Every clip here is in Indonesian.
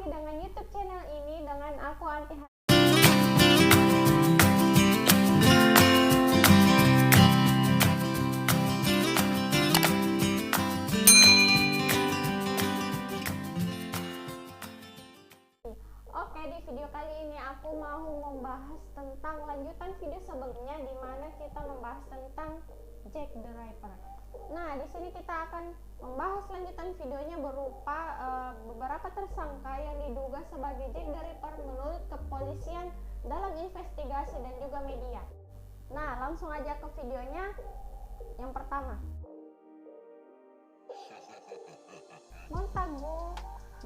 lagi dengan YouTube channel ini dengan aku Anti. Oke, di video kali ini aku mau membahas tentang lanjutan video sebelumnya di mana kita membahas tentang Jack the Ripper. Nah, di sini kita akan membahas lanjutan videonya berupa beberapa tersangka yang diduga sebagai Jack the Ripper menurut kepolisian dalam investigasi dan juga media. Nah, langsung aja ke videonya. Yang pertama, Montagu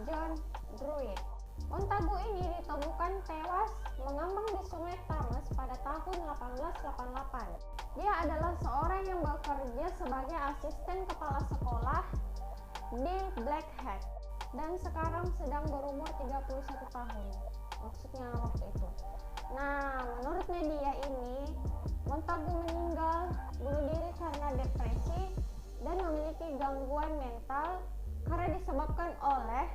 John Druid. Montagu ini ditemukan tewas mengambang di Sungai Thames pada tahun 1888. Dia adalah seorang yang bekerja sebagai asisten kepala sekolah di Blackheath dan sekarang sedang berumur 31 tahun. Maksudnya waktu itu. Nah, menurut media ini, Montagu meninggal bunuh diri karena depresi dan memiliki gangguan mental karena disebabkan oleh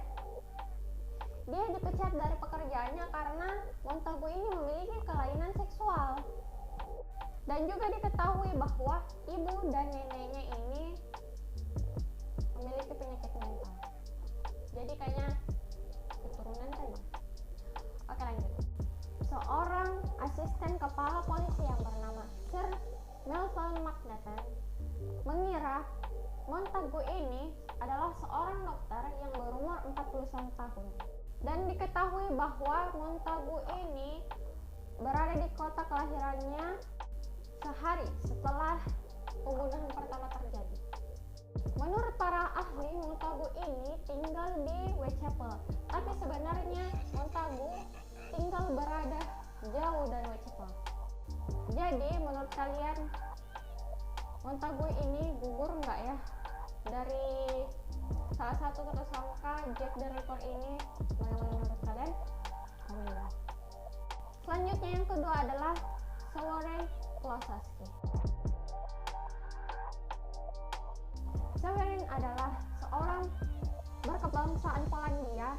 dia dipecat dari pekerjaannya karena Montagu ini memiliki kelainan seksual. Dan juga diketahui bahwa ibu dan neneknya ini memiliki penyakit mental. Jadi kayaknya keturunan kan ya? Oke, lanjut. Seorang asisten kepala polisi yang bernama Sir Melville Macnaghten mengira Montagu ini adalah seorang dokter yang berumur 41 tahun. Dan diketahui bahwa Montagu ini berada di kota kelahirannya sehari setelah pembunuhan pertama terjadi. Menurut para ahli, Montagu ini tinggal di Whitechapel, tapi sebenarnya Montagu tinggal berada jauh dari Whitechapel. Jadi menurut kalian Montagu ini gugur nggak ya dari salah satu tersangka Jack the Ripper ini? Bagaimana menurut kalian? Amin. Selanjutnya yang kedua adalah Seweryn Klossowski. Seweryn adalah seorang berkebangsaan Polandia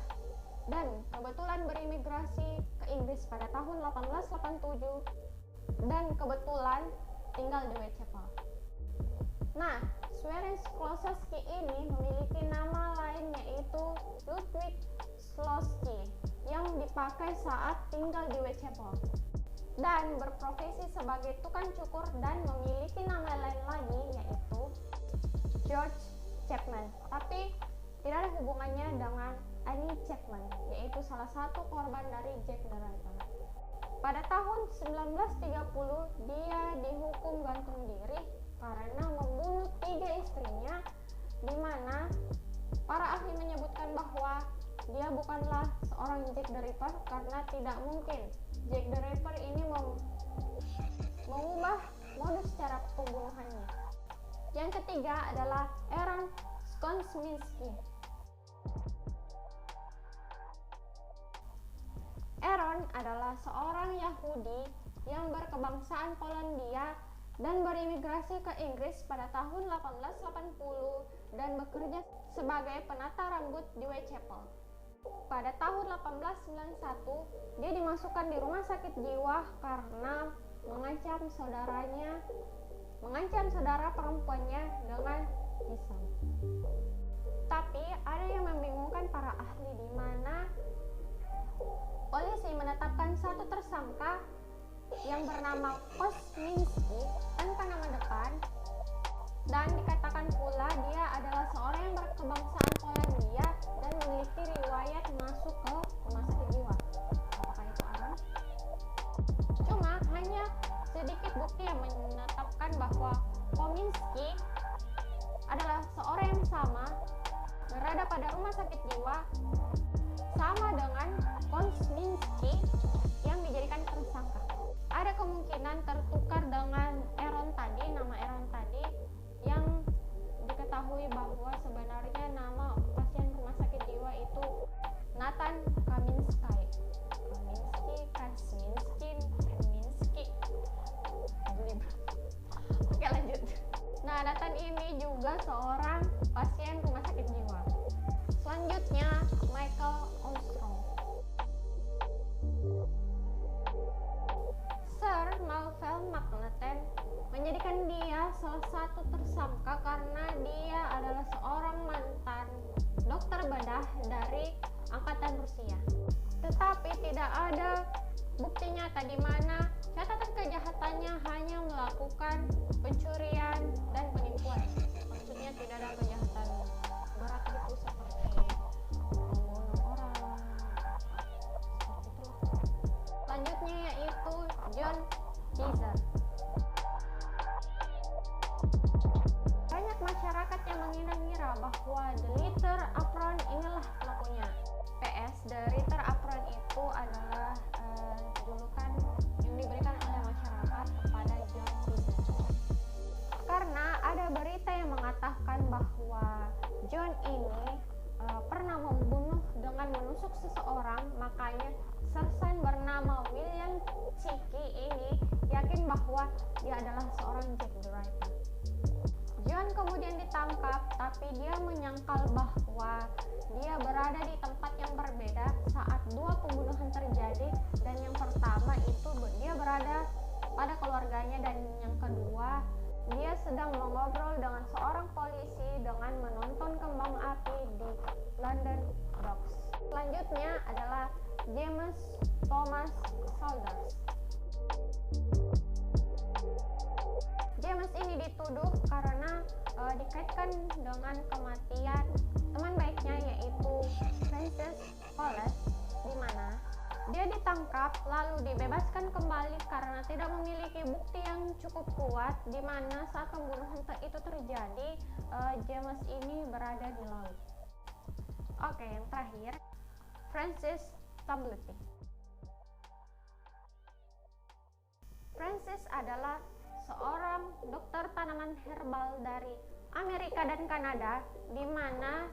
dan kebetulan berimigrasi ke Inggris pada tahun 1887 dan kebetulan tinggal di Whitechapel. Nah, Seweryn Klossowski ini memiliki nama lain yaitu Ludwig Slosky yang dipakai saat tinggal di Whitechapel dan berprofesi sebagai tukang cukur dan memiliki nama lain lagi yaitu George Chapman, tapi tidak ada hubungannya dengan Annie Chapman, yaitu salah satu korban dari Jack the Ripper. Pada tahun 1930 dia dihukum gantung diri karena membunuh 3 istrinya, di mana para ahli menyebutkan bahwa dia bukanlah seorang Jack the Ripper karena tidak mungkin Jack the Ripper ini mengubah modus cara pembunuhannya. Yang ketiga adalah Aaron Skonsminski. Aaron adalah seorang Yahudi yang berkebangsaan Polandia dan berimigrasi ke Inggris pada tahun 1880 dan bekerja sebagai penata rambut di Whitechapel. Pada tahun 1891, dia dimasukkan di rumah sakit jiwa karena mengancam saudara perempuannya dengan pisau. Tapi ada yang membingungkan para ahli di mana polisi menetapkan satu tersangka yang bernama Kosminski tanpa nama depan, dan dikatakan pula dia adalah seorang yang berkebangsaan Polandia dan memiliki riwayat masuk ke rumah sakit jiwa. Apakah itu Aaron? Cuma hanya sedikit bukti yang menetapkan bahwa Kominski adalah seorang yang sama berada pada rumah sakit jiwa sama dengan Kosminski yang dijadikan tersangka. Ada kemungkinan tertukar dengan Aaron tadi, nama Aaron tadi yang diketahui bahwa sebenarnya nama pasien rumah sakit jiwa itu Nathan Kaminsky. Oke, lanjut. Nah, Nathan ini juga seorang pasien rumah sakit jiwa. Selanjutnya Michael Armstrong. dia salah satu tersangka karena dia adalah seorang mantan dokter bedah dari angkatan Rusia. Tetapi tidak ada bukti nyata di mana catatan kejahatannya hanya melakukan pencurian dan penipuan. Maksudnya tidak ada kejahatan berat gitu seperti membunuh orang. Seperti itu. Selanjutnya yaitu John Kizer. Banyak masyarakat yang mengira-ngira bahwa The Ritter Apron inilah pelakunya. PS, The Ritter Apron itu adalah julukan yang diberikan oleh masyarakat kepada John Kizer. Karena ada berita yang mengatakan bahwa John ini pernah membunuh dengan menusuk seseorang, makanya sersan bernama William Ciki ini yakin bahwa dia adalah seorang Jack the Ripper. John kemudian ditangkap, tapi dia menyangkal bahwa dia berada di tempat yang berbeda saat dua pembunuhan terjadi, dan yang pertama itu dia berada pada keluarganya, dan yang kedua dia sedang mengobrol dengan seorang polisi dengan menonton kembang api di London Docks. Selanjutnya adalah James Thomas Saunders. James ini dituduh karena dikaitkan dengan kematian teman baiknya yaitu Francis Collett, di mana dia ditangkap lalu dibebaskan kembali karena tidak memiliki bukti yang cukup kuat, di mana saat pembunuhan itu terjadi James ini berada di laut. Oke, yang terakhir Francis Tabletti. Francis adalah seorang dokter tanaman herbal dari Amerika dan Kanada, di mana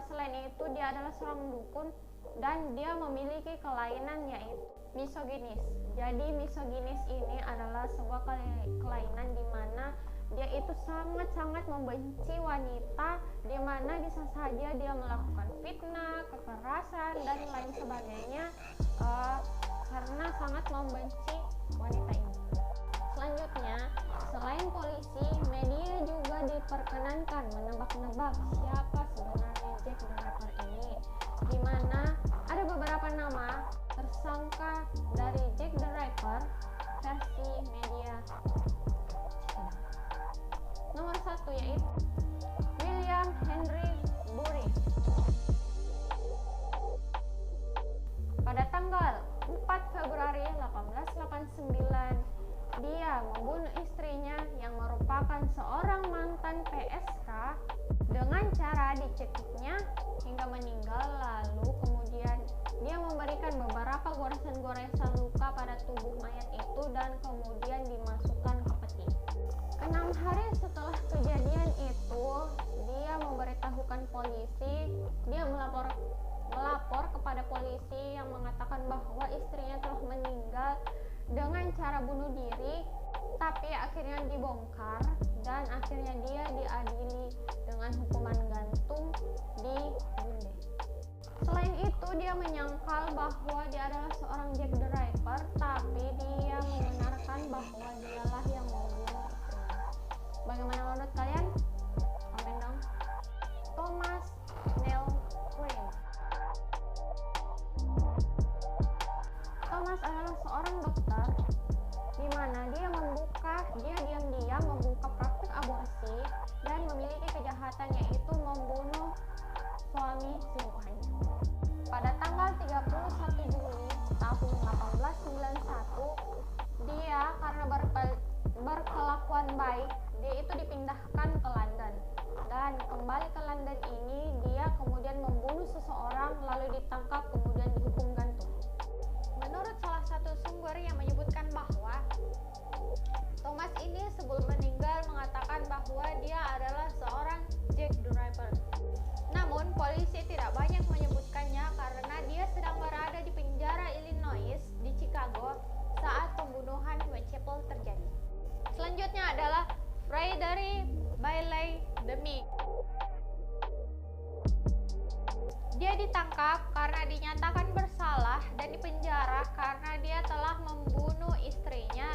selain itu dia adalah seorang dukun dan dia memiliki kelainan yaitu misoginis. Jadi misoginis ini adalah sebuah kelainan di mana dia itu sangat-sangat membenci wanita, di mana bisa saja dia melakukan fitnah, kekerasan dan lain sebagainya karena sangat membenci wanita ini. Selanjutnya, selain polisi, media juga diperkenankan menebak-nebak siapa sebenarnya Jack the Ripper ini, di mana ada beberapa nama tersangka dari Jack the Ripper versi media. Nomor 1 yaitu William Henry Bury. Pada tanggal 4 Februari 1889, dia membunuh istrinya yang merupakan seorang mantan PSK dengan cara dicekiknya hingga meninggal, lalu kemudian dia memberikan beberapa goresan-goresan luka pada tubuh mayat itu dan kemudian dimasukkan ke peti. 6 hari setelah kejadian itu, dia memberitahukan polisi, dia melapor kepada polisi yang mengatakan bahwa istrinya telah meninggal dengan cara bunuh diri, tapi akhirnya dibongkar dan akhirnya dia diadili dengan hukuman gantung di Bunde. Selain itu, dia menyangkal bahwa dia adalah seorang Jack the Ripper, tapi dia membenarkan bahwa dialah yang membunuh istrinya. Bagaimana menurut kalian? Komen dong. Thomas Neil Crane. Thomas adalah seorang dokter di mana dia diam-diam membuka praktik aborsi dan memiliki kejahatan yaitu membunuh suami selingkuhannya. Pada tanggal 31 Juli tahun 1891, dia karena berkelakuan baik, dia itu dipindahkan ke London, dan kembali ke London ini dia kemudian membunuh seseorang lalu ditangkap kemudian dihukum gantung. Menurut salah satu sumber yang menyebutkan bahwa Thomas ini sebelum meninggal mengatakan bahwa dia adalah seorang Jack the Ripper. Namun polisi tidak banyak menyebutkannya karena dia sedang berada di penjara Illinois di Chicago saat pembunuhan Whitechapel terjadi. Selanjutnya adalah Frederick Bailey Demi. Dia ditangkap karena dinyatakan bersalah dan dipenjara karena dia telah membunuh istrinya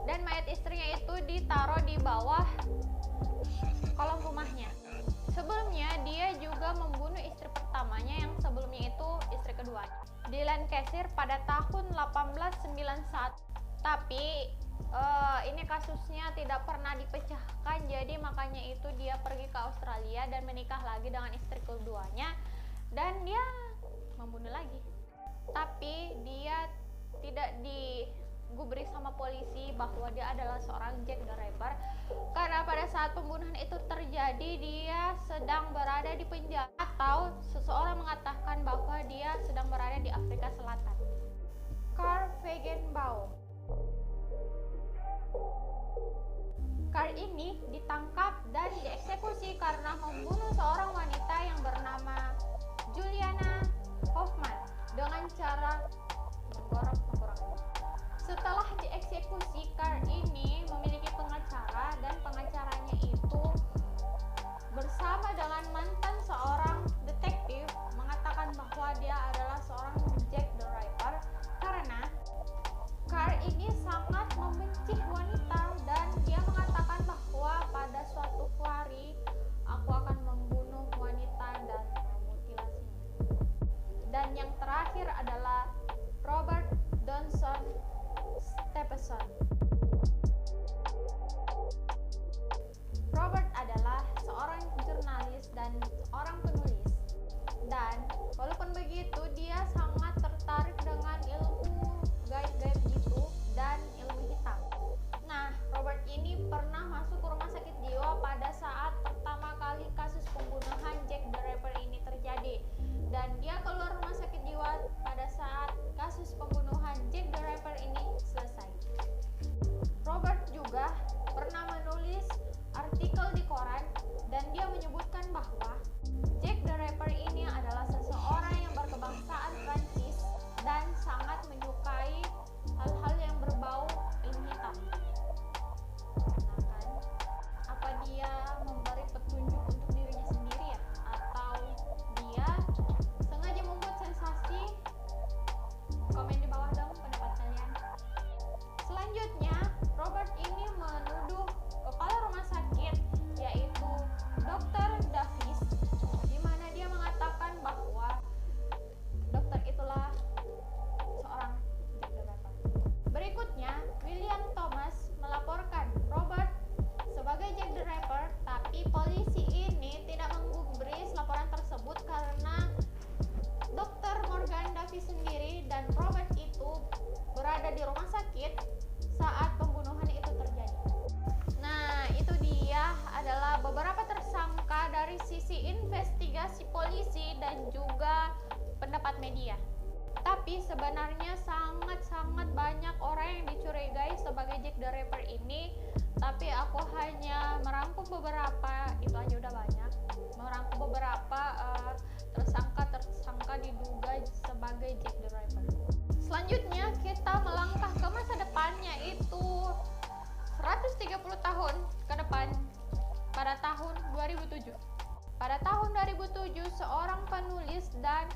dan mayat istrinya itu ditaruh di bawah kolong rumahnya. Sebelumnya dia juga membunuh istri pertamanya yang sebelumnya itu istri keduanya di Lancashire pada tahun 1891. Tapi ini kasusnya tidak pernah dipecahkan, jadi makanya itu dia pergi ke Australia dan menikah lagi dengan istri keduanya dan dia membunuh lagi. Tapi dia tidak digubris sama polisi bahwa dia adalah seorang Jack the Ripper karena pada saat pembunuhan itu terjadi dia sedang berada di penjara, atau seseorang mengatakan bahwa dia sedang berada di Afrika Selatan. Carl Feigenbaum. Carl ini ditangkap dan dieksekusi karena membunuh seorang wanita yang bernama Juliana Hoffman dengan cara menggorok tenggorokannya. Setelah dieksekusi, Carl ini memiliki pengacara dan pengacaranya itu bersama dengan mantan seorang detektif mengatakan bahwa dia adalah seorang Jack the Ripper karena Carl ini sangat membenci wanita dan dia mengatakan bahwa pada suatu hari aku akan membunuh wanita dan memutilasinya. Dan yang terakhir adalah Robert Johnson Stephenson. Robert adalah seorang jurnalis dan seorang penulis. Dan walaupun begitu dia sangat tertarik dengan ilmu gaib-gaib gitu dan ilmu hitam. Nah, Robert ini pernah masuk ke rumah sakit jiwa pada saat pertama kali kasus pembunuhan Jack the Ripper ini terjadi. Dan dia keluar rumah sakit jiwa pada saat kasus pembunuhan Jack the Ripper ini selesai. Robert juga pernah menulis artikel di koran dan dia menyebutkan bahwa Jack the Ripper ini adalah seseorang yang berkebangsaan Prancis dan sangat menyukai hal-hal yang berbau ilmu hitam. Nah kan, apa dia memberi petunjuk untuk dirinya sendiri ya? Atau dia sengaja membuat sensasi? Komen di bawah dong pendapat kalian. Selanjutnya, Robert ini menuduh kepala rumah sakit yaitu Dr. Davis, di mana dia mengatakan bahwa dokter itulah seorang Jack the Ripper. Berikutnya, William Thomas melaporkan Robert sebagai Jack the Ripper, tapi polisi ini tidak menggubris laporan tersebut karena Dr. Morgan Davis sendiri dan Robert itu berada di rumah sakit saat pembunuhan itu terjadi. Nah, itu dia adalah beberapa tersangka dari sisi investigasi polisi dan juga pendapat media. Tapi sebenarnya sangat-sangat banyak orang yang dicurigai sebagai Jack the Ripper ini, tapi aku hanya merangkum beberapa, itu aja udah banyak. Merangkum beberapa tersangka diduga sebagai Jack the Ripper. Selanjutnya kita melangkah ke masa depan, yaitu 130 tahun ke depan pada tahun 2007. Pada tahun 2007, seorang penulis dan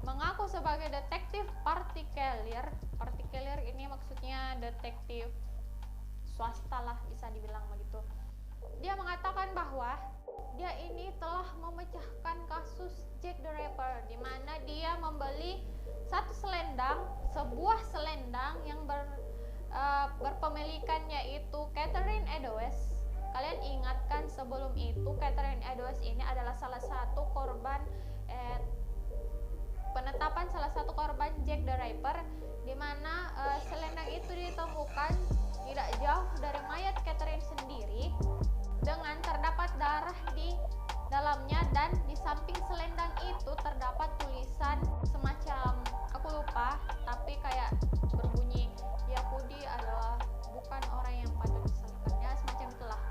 mengaku sebagai detektif partikelir. Partikelir ini maksudnya detektif swasta lah, bisa dibilang begitu. Dia mengatakan bahwa dia ini telah memecahkan kasus Jack the Ripper, di mana dia membeli sebuah selendang yang berpemilikan yaitu Catherine Eddowes. Kalian ingatkan sebelum itu Catherine Eddowes ini adalah salah satu korban penetapan salah satu korban Jack the Ripper, di mana selendang itu ditemukan tidak jauh dari mayat Catherine sendiri dengan terdapat darah di dalamnya, dan di samping selendang itu terdapat tulisan semacam, aku lupa, tapi kayak berbunyi Yahudi adalah bukan orang yang patut disalibkan, ya semacam itulah.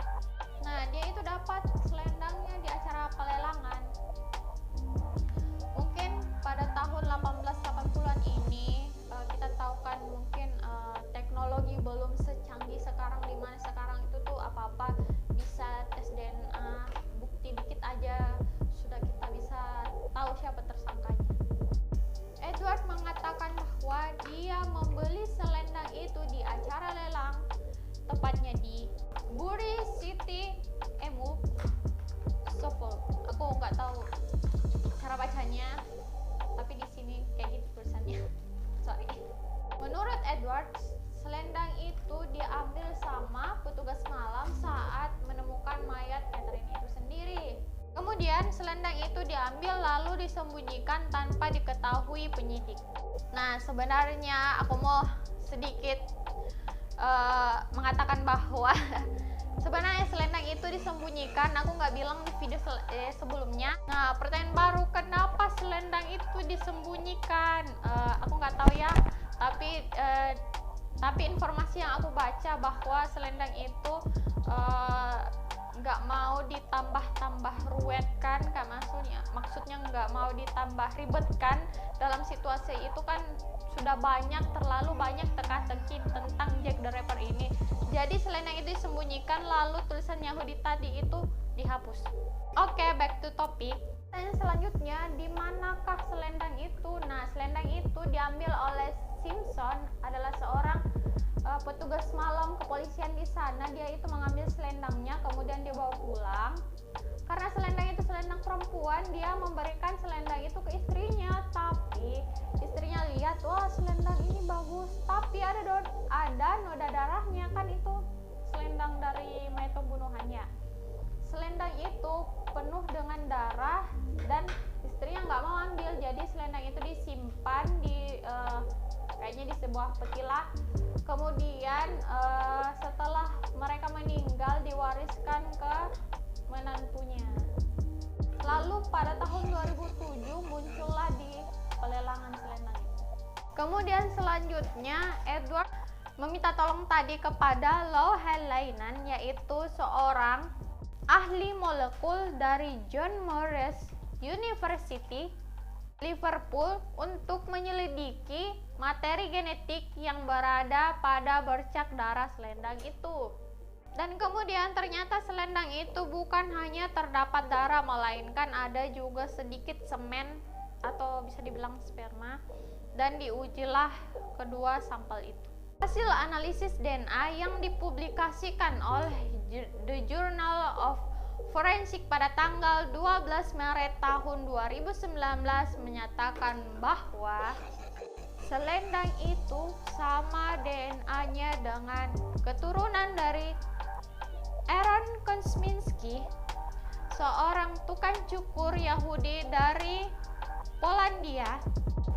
Nah, dia itu dapat selendangnya di acara pelelangan tepatnya di Bury City Emu Shuffle. Aku nggak tahu cara bacanya, tapi di sini kayak gitu tulisannya. Sorry. Menurut Edwards, selendang itu diambil sama petugas malam saat menemukan mayat Catherine itu sendiri. Kemudian selendang itu diambil lalu disembunyikan tanpa diketahui penyidik. Nah, sebenarnya aku mau sedikit mengatakan bahwa sebenarnya selendang itu disembunyikan. Aku nggak bilang di video sebelumnya. Nah, pertanyaan baru, kenapa selendang itu disembunyikan? Aku nggak tahu ya. Tapi informasi yang aku baca bahwa selendang itu nggak mau ditambah-tambah ruwet kan, maksudnya nggak mau ditambah ribet kan. Dalam situasi itu kan sudah terlalu banyak teka-teki tentang Jack the Ripper ini. Jadi selendang itu disembunyikan lalu tulisan Yahudi tadi itu dihapus. Oke, back to topic. Dan selanjutnya, di manakah selendang itu? Nah, selendang itu diambil oleh Simpson, adalah seorang petugas malam kepolisian di sana. Dia itu mengambil selendangnya, kemudian dia bawa pulang. Karena selendang itu selendang perempuan, dia memberikan selendang itu ke istrinya. Tapi istrinya lihat, wah selendang ini bagus, tapi ada noda darahnya, kan itu selendang dari mayat pembunuhannya. Selendang itu penuh dengan darah dan istrinya nggak mau ambil. Jadi selendang itu disimpan kayaknya di sebuah petilah. Kemudian setelah mereka meninggal diwariskan ke menantunya. Lalu pada tahun 2007 muncullah di pelelangan selendang itu. Kemudian selanjutnya Edward meminta tolong tadi kepada Lou Halainen, yaitu seorang ahli molekul dari John Moores University Liverpool untuk menyelidiki materi genetik yang berada pada bercak darah selendang itu. Dan kemudian ternyata selendang itu bukan hanya terdapat darah, melainkan ada juga sedikit semen atau bisa dibilang sperma, dan diujilah kedua sampel itu. Hasil analisis DNA yang dipublikasikan oleh The Journal of Forensic pada tanggal 12 Maret tahun 2019 menyatakan bahwa selendang itu sama DNA-nya dengan keturunan dari Aaron Kosminski, seorang tukang cukur Yahudi dari Polandia.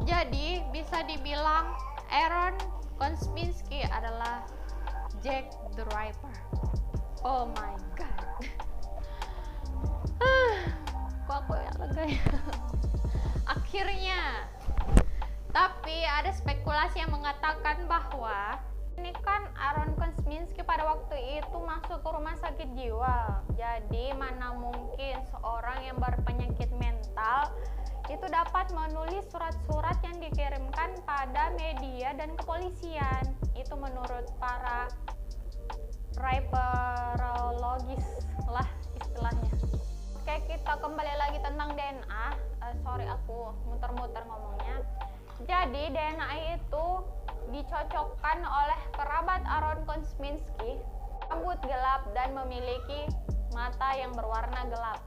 Jadi bisa dibilang Aaron Kosminski adalah Jack the Ripper. Oh my god. Kok aku ya lega ya. Akhirnya. Tapi ada spekulasi yang mengatakan bahwa ini kan Aaron Kosminski pada waktu itu masuk ke rumah sakit jiwa. Jadi mana mungkin seorang yang berpenyakit mental itu dapat menulis surat-surat yang dikirimkan pada media dan kepolisian. Itu menurut para ripperologis lah istilahnya. Oke, kita kembali lagi tentang DNA. Sorry aku muter-muter ngomongnya. Jadi DNA itu dicocokkan oleh kerabat Aaron Kosminski, rambut gelap dan memiliki mata yang berwarna gelap.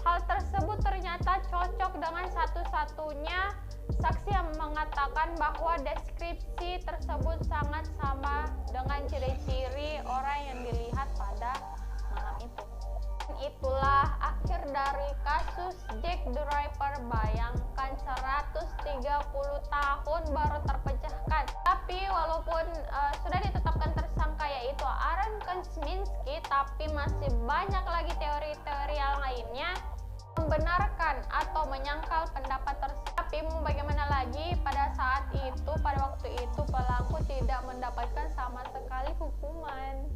Hal tersebut ternyata cocok dengan satu-satunya saksi yang mengatakan bahwa deskripsi tersebut sangat sama dengan ciri-ciri orang yang dilihat pada malam itu. Itulah akhir dari kasus Jack the Ripper. Bayangkan 130 tahun baru terpecahkan. Tapi walaupun sudah ditetapkan tersangka yaitu Aaron Kosminski, tapi masih banyak lagi teori-teori yang lainnya membenarkan atau menyangkal pendapat tersebut. Tapi mau bagaimana lagi, pada saat itu, pada waktu itu pelaku tidak mendapatkan sama sekali hukuman.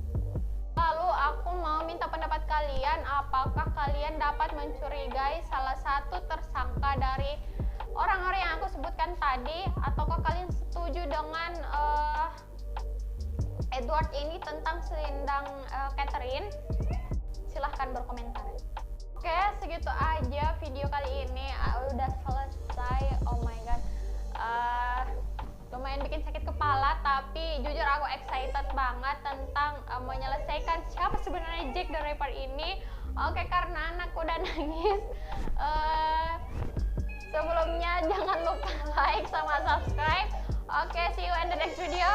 Lalu aku mau minta pendapat kalian, apakah kalian dapat mencurigai salah satu tersangka dari orang-orang yang aku sebutkan tadi, ataukah kalian setuju dengan Edward ini tentang selendang Catherine? Silahkan berkomentar. Oke, segitu aja video kali ini. Udah selesai. Oh my god, lumayan bikin sakit kepala, tapi jujur aku excited banget tentang menyelesaikan siapa sebenarnya Jack the Ripper ini. Oke, karena anak udah nangis, sebelumnya jangan lupa like sama subscribe. Oke, see you in the next video.